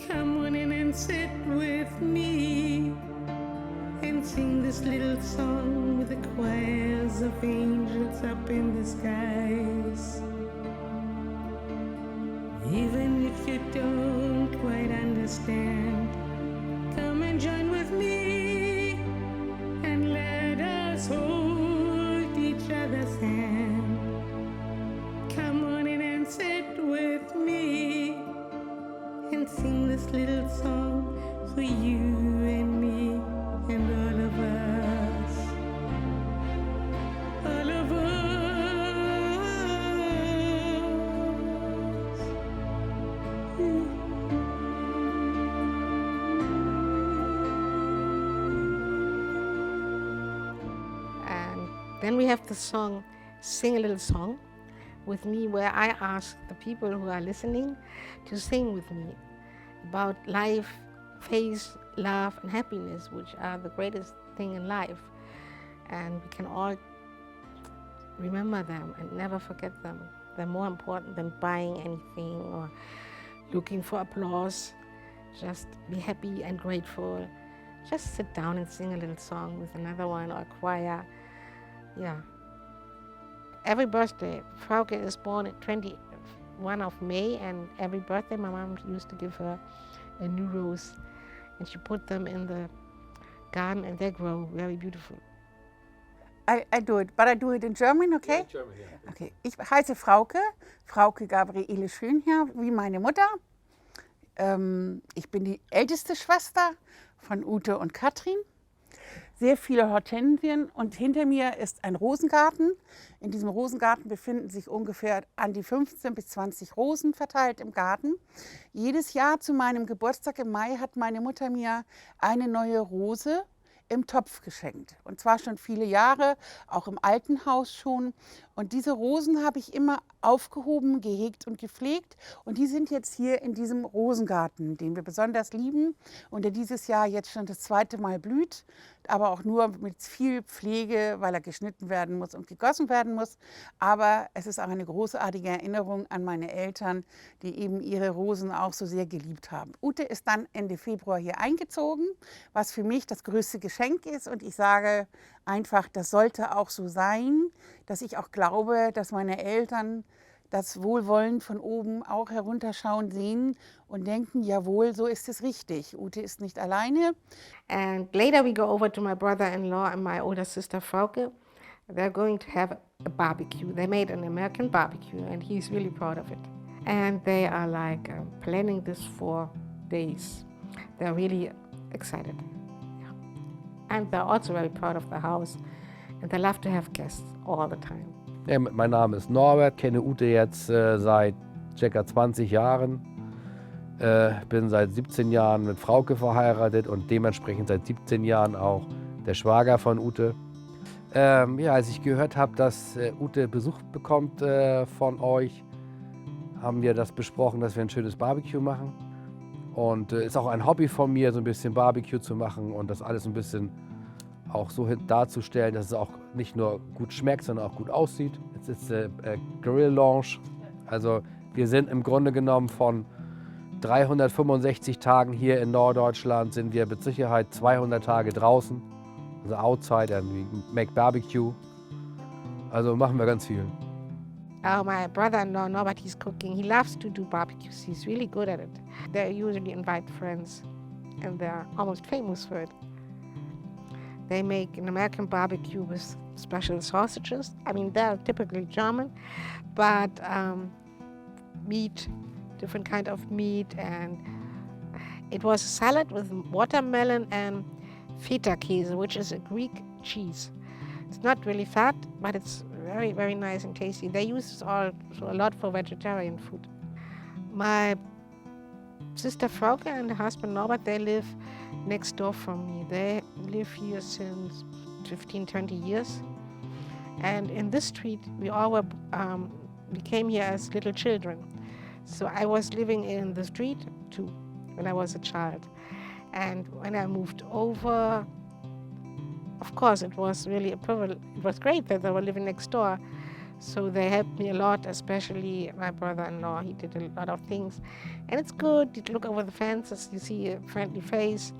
Come on in and sit with me and sing this little song with the choirs of angels up in the skies. Even if you don't quite understand, come and join with me and let us hold each other's hand. Come on in and sit with me and sing this little song for you and me and all of us. All of us. And then we have the song, Sing a Little Song with me, where I ask the people who are listening to sing with me about life, faith, love, and happiness, which are the greatest thing in life. And we can all remember them and never forget them. They're more important than buying anything or looking for applause. Just be happy and grateful. Just sit down and sing a little song with another one or a choir. Yeah. Every birthday, Frauke is born at 21 of May, and every birthday my mom used to give her a new rose, and she put them in the garden and they grow very beautiful. I do it, but I do it in German, okay? Yeah, German, yeah. Okay. Ich heiße Frauke, Frauke Gabriele Schönherr, wie meine Mutter. Ich bin die älteste Schwester von Ute und Katrin. Sehr viele Hortensien und hinter mir ist ein Rosengarten. In diesem Rosengarten befinden sich ungefähr an die 15 bis 20 Rosen verteilt im Garten. Jedes Jahr zu meinem Geburtstag im Mai hat meine Mutter mir eine neue Rose im Topf geschenkt. Und zwar schon viele Jahre, auch im alten Haus schon. Und diese Rosen habe ich immer aufgehoben, gehegt und gepflegt. Und die sind jetzt hier in diesem Rosengarten, den wir besonders lieben und der dieses Jahr jetzt schon das zweite Mal blüht. Aber auch nur mit viel Pflege, weil er geschnitten werden muss und gegossen werden muss. Aber es ist auch eine großartige Erinnerung an meine Eltern, die eben ihre Rosen auch so sehr geliebt haben. Ute ist dann Ende Februar hier eingezogen, was für mich das größte Geschenk ist. Und ich sage einfach, das sollte auch so sein, dass ich auch glaube, dass meine Eltern das Wohlwollen von oben auch herunterschauen, sehen und denken, jawohl, so ist es richtig. Ute ist nicht alleine. And later we go over to my brother-in-law and my older sister Frauke. They're going to have a barbecue. They made an American barbecue and he's really proud of it. And they are like planning this for days. They're really excited. Yeah. And they're also very proud of the house and they love to have guests all the time. Ja, mein Name ist Norbert, kenne Ute jetzt seit ca. 20 Jahren. Bin seit 17 Jahren mit Frauke verheiratet und dementsprechend seit 17 Jahren auch der Schwager von Ute. Ja, als ich gehört habe, dass Ute Besuch bekommt von euch, haben wir das besprochen, dass wir ein schönes Barbecue machen. Und ist auch ein Hobby von mir, so ein bisschen Barbecue zu machen und das alles ein bisschen auch so darzustellen, dass es auch nicht nur gut schmeckt, sondern auch gut aussieht. Es ist Grill Lounge. Also wir sind im Grunde genommen von 365 Tagen hier in Norddeutschland sind wir mit Sicherheit 200 Tage draußen. Also outside and we make barbecue. Also machen wir ganz viel. Oh, my brother-in-law, Norbert, he's cooking. He loves to do barbecues. He's really good at it. They usually invite friends, and they're almost famous for it. They make an American barbecue with special sausages. I mean, they're typically German, but meat, different kind of meat, and it was a salad with watermelon and feta käse, which is a Greek cheese. It's not really fat, but it's very, very nice and tasty. They use this also a lot for vegetarian food. My sister Frauke and her husband Norbert, they live next door from me. They live here since 15, 20 years. And in this street, we came here as little children. So I was living in the street too when I was a child. And when I moved over, of course, it was really a privilege. It was great that they were living next door. So they helped me a lot, especially my brother-in-law. He did a lot of things. And it's good, you look over the fences, you see a friendly face,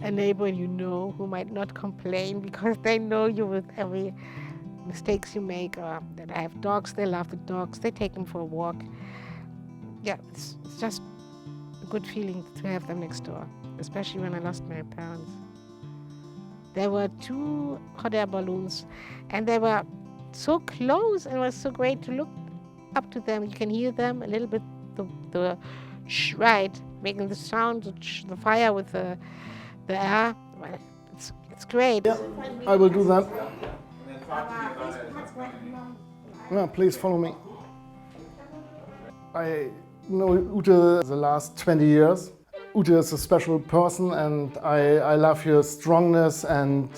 a neighbor you know who might not complain because they know you with every mistakes you make. Or that I have dogs, they love the dogs, they take them for a walk. Yeah, it's just a good feeling to have them next door, especially when I lost my parents. There were 2 hot air balloons, and they were so close, and it was so great to look up to them. You can hear them a little bit, the right, making the sound, the fire with the air. It's great. Yeah, I will do that. Yeah, please follow me. I know Ute the last 20 years. Ute is a special person, and I love your strongness and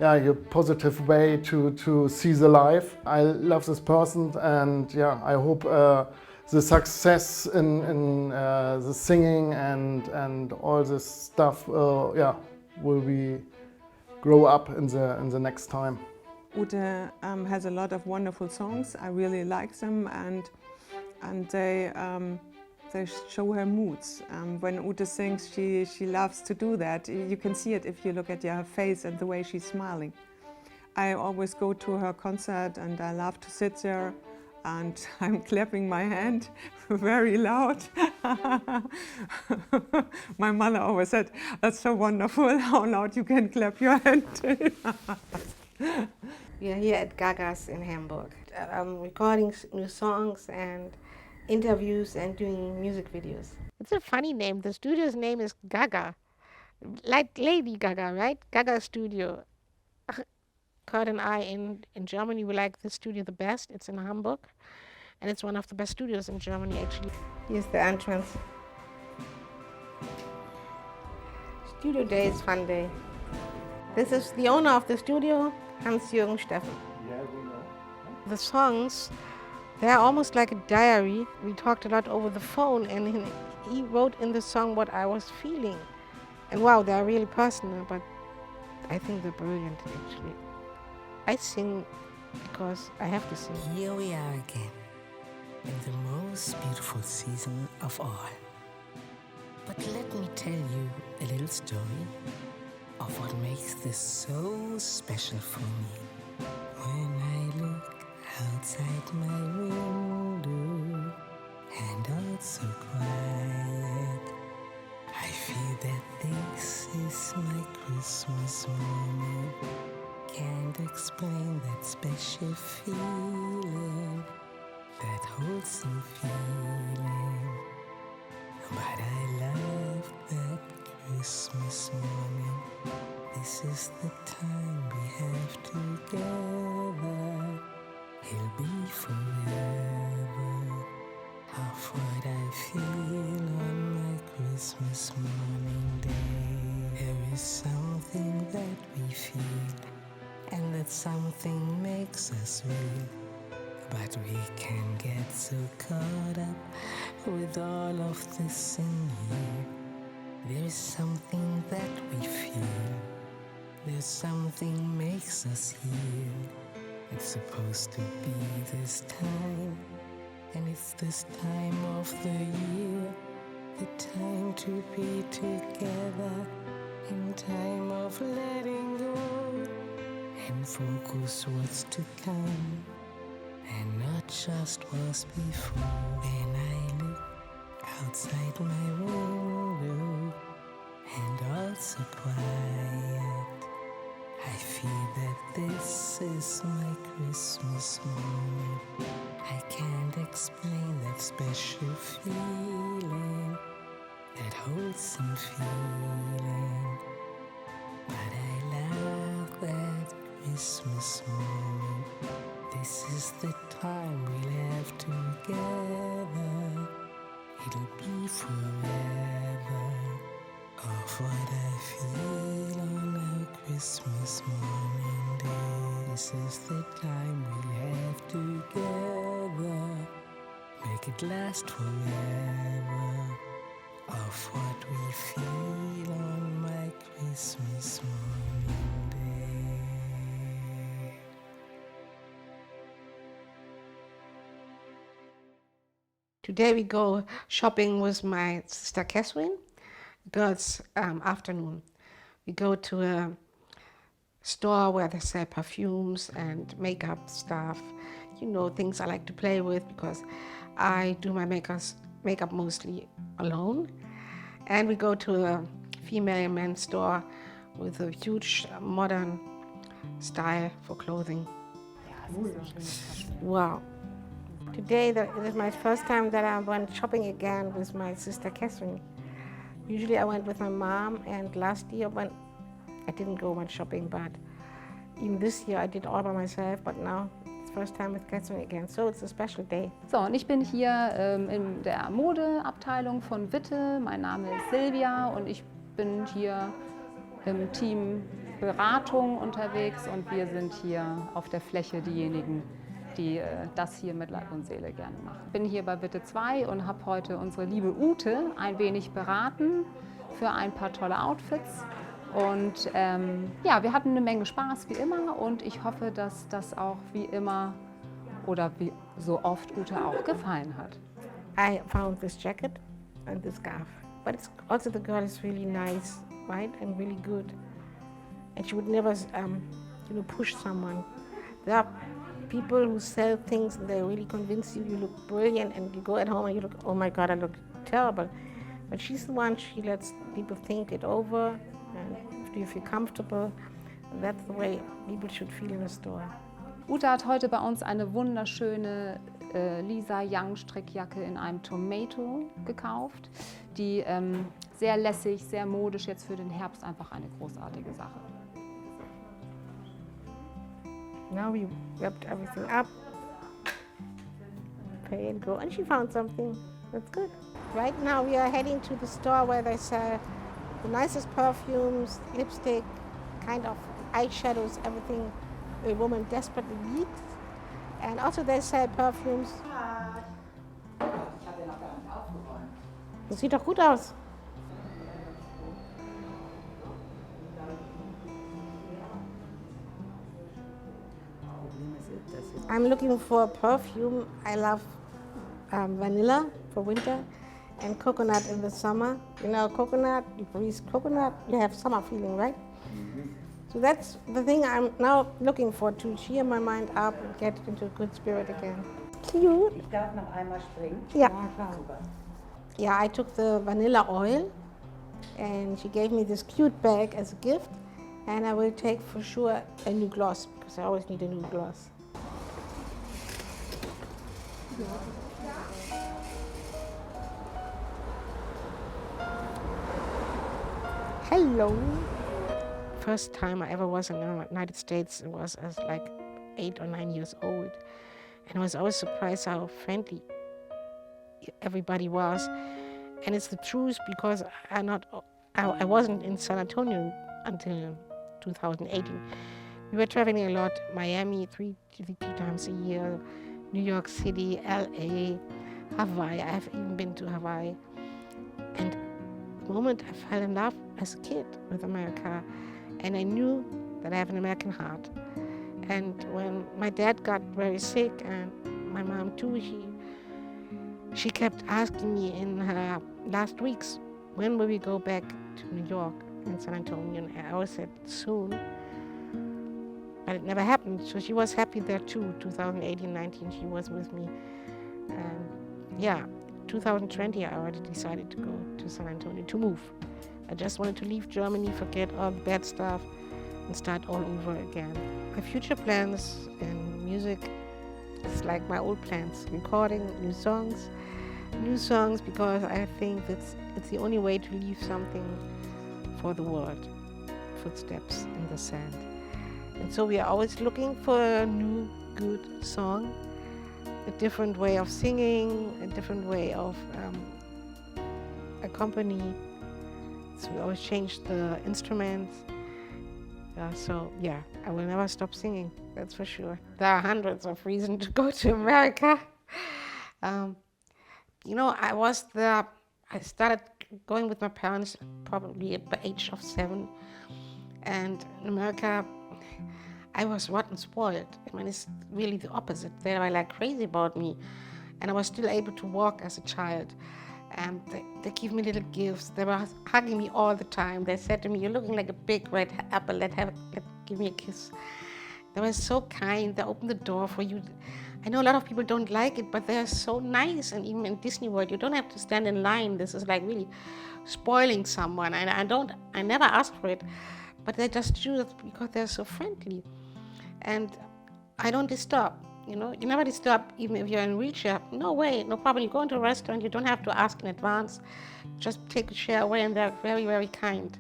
your positive way to see the life. I love this person, and I hope the success in the singing and all this stuff will be grow up in the next time. Ute has a lot of wonderful songs. I really like them, and they show her moods. When Ute sings, she loves to do that. You can see it if you look at her face and the way she's smiling. I always go to her concert, and I love to sit there, and I'm clapping my hand very loud. My mother always said, "That's so wonderful how loud you can clap your hand." We are here at Gaga's in Hamburg. I'm recording new songs and interviews and doing music videos. It's a funny name. The studio's name is Gaga, like Lady Gaga, right? Gaga Studio. Kurt and I in Germany, we like the studio the best. It's in Hamburg, and it's one of the best studios in Germany, actually. Here's the entrance. Studio day is fun day. This is the owner of the studio, Hans-Jürgen Steffen. Yeah, we know. The songs, they're almost like a diary. We talked a lot over the phone, and he wrote in the song what I was feeling. And wow, they're really personal, but I think they're brilliant, actually. I sing because I have to sing. Here we are again, in the most beautiful season of all. But let me tell you a little story of what makes this so special for me. When I look outside my window and all so quiet, I feel that this is my Christmas morning. Can't explain that special feeling, that wholesome feeling, but I love that Christmas morning. This is the time we have together. He'll be forever. Of what I feel on my Christmas morning day. There is something that we feel, and that something makes us real. But we can get so caught up with all of this in here. There's something that we feel. There's something makes us heal. It's supposed to be this time, and it's this time of the year. The time to be together, in time of letting go, and focus what's to come, and not just what's before. When I look outside my window, and all so quiet, I feel that this is my Christmas morning. I can't explain that special feeling, that wholesome feeling, but I love that Christmas morning. This is the time we'll have together. It'll be forever of what I feel on our Christmas morning day. This is the time we'll have together. Make it last forever of what we feel on my Christmas morning day. Today we go shopping with my sister Catherine. Girls' afternoon. We go to a store where they sell perfumes and makeup stuff. You know, things I like to play with because I do my makeup mostly alone. And we go to a female and men's store with a huge modern style for clothing. Wow. Today it is my first time that I went shopping again with my sister Catherine. Usually I went with my mom, and last year I didn't go much shopping, but even this year I did all by myself, but now it's first time with Catherine again, so it's a special day. So, und ich bin hier in der Modeabteilung von Witte. Mein Name ist Silvia und ich bin hier im Team Beratung unterwegs und wir sind hier auf der Fläche diejenigen, die das hier mit Leib und Seele gerne machen. Ich bin hier bei Witte 2 und habe heute unsere liebe Ute ein wenig beraten für ein paar tolle Outfits. Und ja, wir hatten eine Menge Spaß wie immer und ich hoffe, dass das auch wie immer oder wie so oft Ute auch gefallen hat. I found this jacket and this scarf, but it's also the girl is really nice, right, and really good, and she would never, push someone. There are people who sell things and they really convince you look brilliant, and you go at home and you look, oh my God, I look terrible. But she's the one, she lets people think it over and you feel comfortable. And that's the way people should feel in a store. Ute hat heute bei uns eine wunderschöne Lisa Young Strickjacke in einem Tomato gekauft, die sehr lässig, sehr modisch jetzt für den Herbst einfach eine großartige Sache. Now we wrapped everything up, pay and go, and she found something. That's good. Right now we are heading to the store where they sell the nicest perfumes, lipstick, kind of eyeshadows, everything a woman desperately needs. And also they sell perfumes. Das sieht doch gut aus. I'm looking for a perfume. I love vanilla for winter and coconut in the summer. You know, coconut, you breathe coconut, you have summer feeling, right? So that's the thing I'm now looking for, to cheer my mind up and get into a good spirit again. Cute. Ich darf noch einmal springen. Yeah. Yeah, I took the vanilla oil and she gave me this cute bag as a gift, and I will take for sure a new gloss because I always need a new gloss. Hello. First time I ever was in the United States, it was as like 8 or 9 years old, and I was always surprised how friendly everybody was. And it's the truth, because I wasn't in San Antonio until 2018. We were traveling a lot, Miami three times a year, New York City, LA, Hawaii. I have even been to Hawaii. And the moment I fell in love as a kid with America, and I knew that I have an American heart. And when my dad got very sick, and my mom too, she kept asking me in her last weeks, when will we go back to New York and San Antonio? And I always said, soon. But it never happened. So she was happy there too. 2018-19, she was with me. And yeah, 2020, I already decided to go to San Antonio, to move. I just wanted to leave Germany, forget all the bad stuff, and start all over again. My future plans in music is like my old plans, recording new songs because I think it's the only way to leave something for the world, footsteps in the sand. And so we are always looking for a new, good song, a different way of singing, a different way of accompany. So we always change the instruments. So yeah, I will never stop singing, that's for sure. There are hundreds of reasons to go to America. I started going with my parents probably at the age of 7. And in America, I was rotten spoiled. I mean, it's really the opposite. They were like crazy about me. And I was still able to walk as a child. And they give me little gifts. They were hugging me all the time. They said to me, "You're looking like a big red apple. Give me a kiss." They were so kind. They opened the door for you. I know a lot of people don't like it, but they're so nice. And even in Disney World, you don't have to stand in line. This is like really spoiling someone. And I never asked for it, but they just do it because they're so friendly. And I don't disturb. You never disturb, even if you're in a wheelchair. No way, no problem. You go into a restaurant, you don't have to ask in advance. Just take a chair away, and they're very, very kind.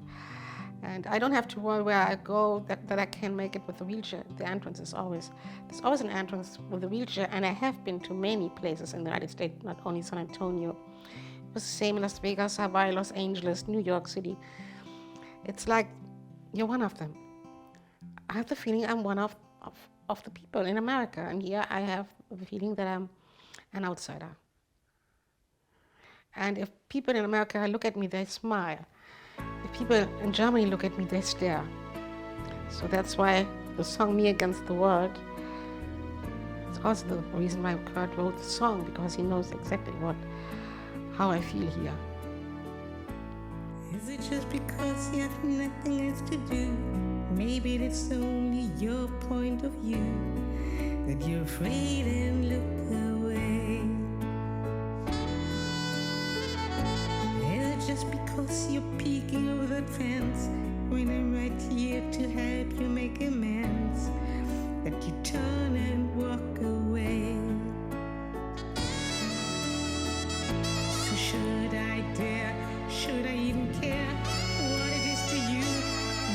And I don't have to worry where I go that I can make it with a wheelchair. The entrance is there's always an entrance with a wheelchair, and I have been to many places in the United States, not only San Antonio. It was the same in Las Vegas, Hawaii, Los Angeles, New York City. It's like you're one of them. I have the feeling I'm one of the people in America, and here I have the feeling that I'm an outsider. And if people in America look at me, they smile. If people in Germany look at me, they stare. So that's why the song Me Against the World is also the reason why Kurt wrote the song, because he knows exactly how I feel here. Is it just because you have nothing else to do? Maybe it's only your point of view that you're afraid and look away. Is it just because you're peeking over that fence when I'm right here to help you make amends that you turn and walk away? So should I dare? Should I even care what it is to you?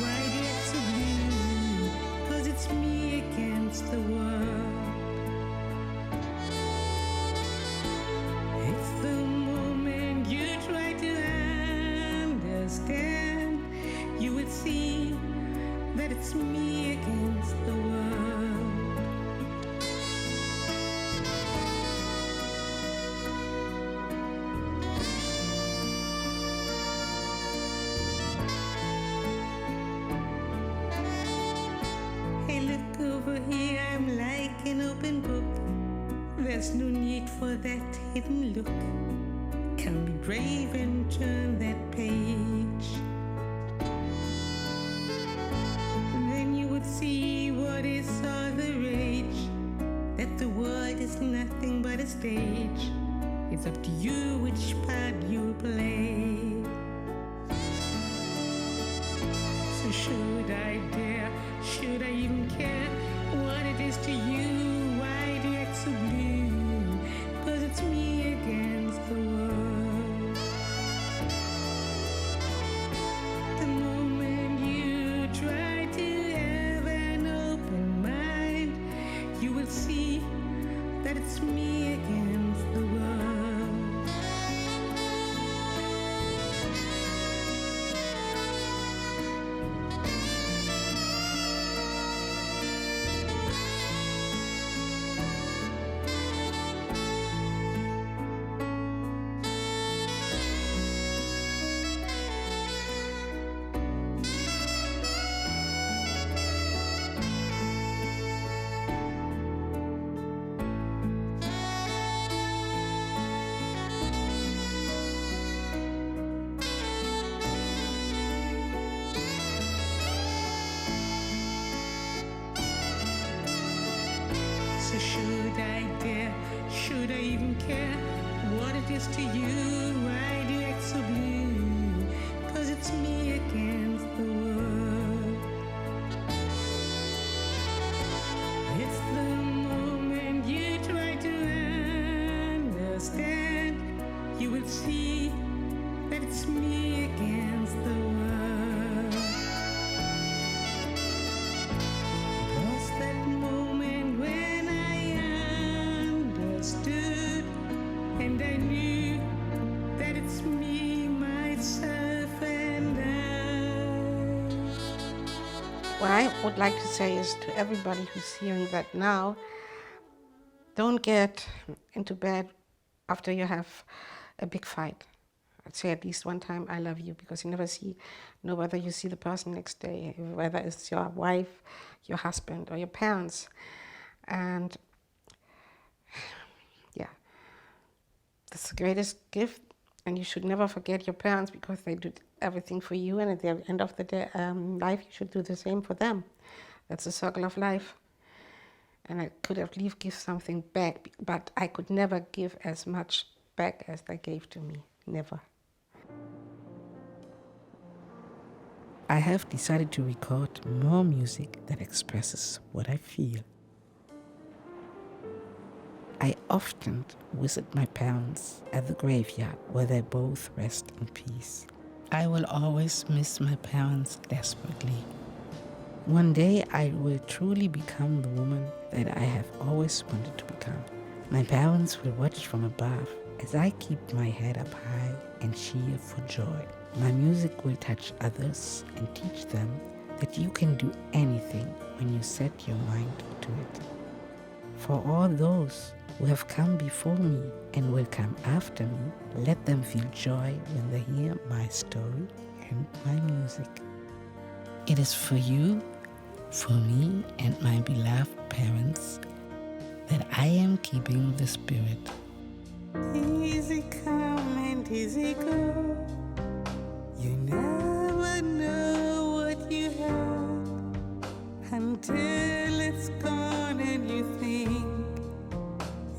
Why do you have to blue? 'Cause it's me against the world. It's the moment you try to understand, you would see that it's me against the world. Over here I'm like an open book. There's no need for that hidden look. Can be brave and turn that page. Then you would see what is all the rage, that the world is nothing but a stage. It's up to you which part you play. So should I dare? Should I even care what it is to you? Why do you act so blue? 'Cause it's me against the world. The moment you try to have an open mind, you will see that it's me against the world. I dare? Should I even care what it is to you? Why do you act so blue? 'Cause it's me against the world. It's the moment you try to understand. You will see that it's me against the world. It was that moment when I understood, and I knew that it's me, myself, and I. What I would like to say is to everybody who's hearing that now, don't get into bed after you have a big fight. I'd say at least one time, I love you, because you never know whether you see the person next day, whether it's your wife, your husband, or your parents. And yeah, that's the greatest gift. And you should never forget your parents, because they did everything for you, and at the end of the day, life, you should do the same for them. That's the circle of life. And I could at least give something back, but I could never give as much back as they gave to me. Never. I have decided to record more music that expresses what I feel. I often visit my parents at the graveyard, where they both rest in peace. I will always miss my parents desperately. One day I will truly become the woman that I have always wanted to become. My parents will watch from above as I keep my head up high and cheer for joy. My music will touch others and teach them that you can do anything when you set your mind to it. For all those who have come before me and will come after me, let them feel joy when they hear my story and my music. It is for you, for me, and my beloved parents that I am keeping the spirit. Easy come and easy go. You never know what you have until it's gone, and you think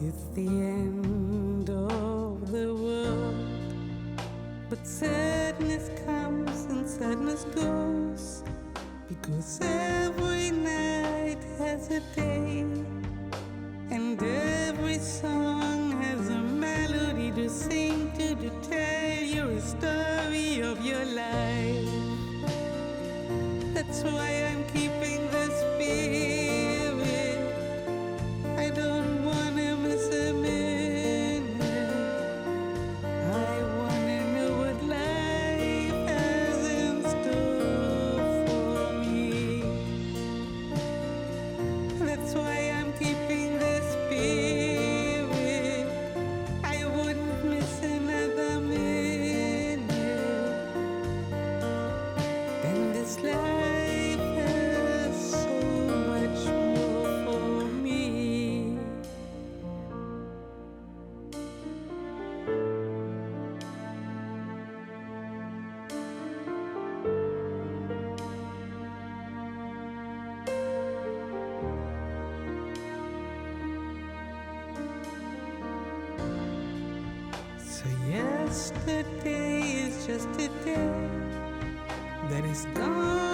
it's the end of the world. But sadness comes and sadness goes, because every night has a day, and every song has a melody to sing to tell you a story of your life. That's why I'm keeping the spirit. I don't wanna miss a minute. I wanna know what life has in store for me. That's why I'm keeping the spirit. I wouldn't miss another minute. And this life has so much more for me. So yesterday is just a day that is gone.